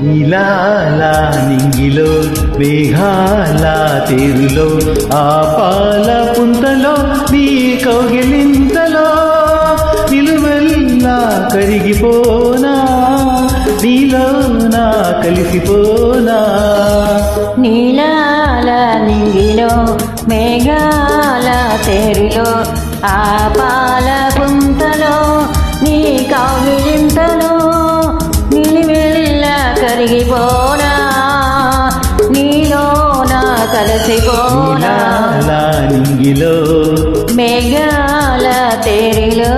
నీలాల నింగిలో మేఘాల తేరులో ఆ పాల పుంతలో నీ కౌగిలింతలో నిలువెల్లా కరిగిపోనా నీలో నా కలిసిపోనా. నీలాల నింగిలో మేఘాల తేరులో ఆ పాల పుంతలో నీ కౌగిలింతలో నిలివెల్ల కరిగిపోనా నీలో నా కలిసిపోనా. నింగిలో మేఘాల తేరిలో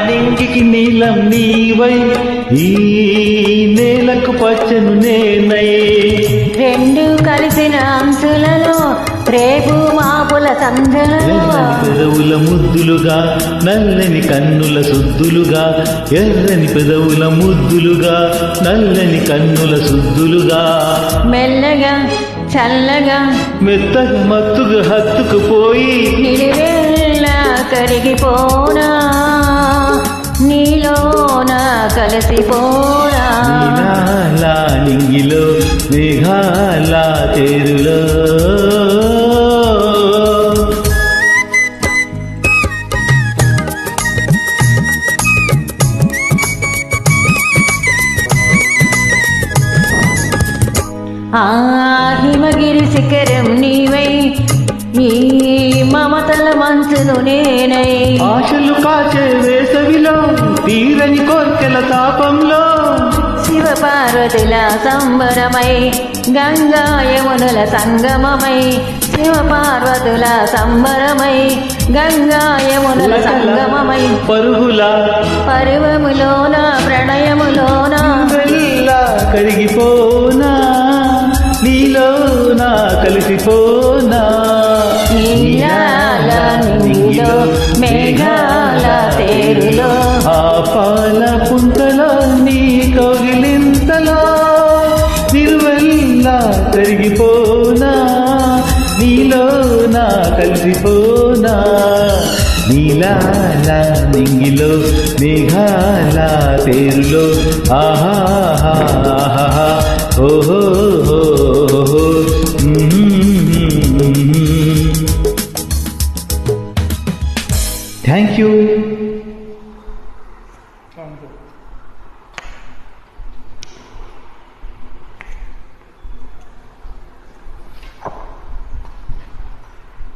నింగికి నీలం నీవై ఈ నేలకు పచ్చను నేనై రెండు కలిసిన అంచులలో రేపు మాపుల సంధ్యలలో పెదవుల ముద్దులుగా నల్లని కన్నుల సుద్దులుగా ఎర్రని పెదవుల ముద్దులుగా నల్లని కన్నుల సుద్దులుగా మెల్లగా చల్లగా మెత్తగా మత్తుగా హత్తుకుపోయి నిలివెల్లా కరిగిపోనా నీలోన కలిసిపోనా. నీలాల నింగిలో మేఘాల తేరులో ఆ హిమగిరి శిఖరం నీవై ఈ మమతల మంచును నేనై ఆశలు కాచే వేసవిలో తీరని కోర్కెల తాపంలో శివ పార్వతుల సంబరమై గంగా యమునుల సంగమమై శివ పార్వతుల సంబరమై గంగా యమునుల సంగమమై పరుగుల పర్వములోన ప్రణయములోన వెళ్ళా కరిగిపోనా నీలో నా కలిసిపోనా. నీలాల నింగిలో మేఘాల తేరులో ఆ పాల పుంతలో నీ కౌగిలింతలో నిలువెల్లా కరిగిపోనా నీలో నా కలిసిపోనా. నీలాల నింగిలో మేఘాల తేరులో ఆహా ఓహో థ్యాంక్ యూ.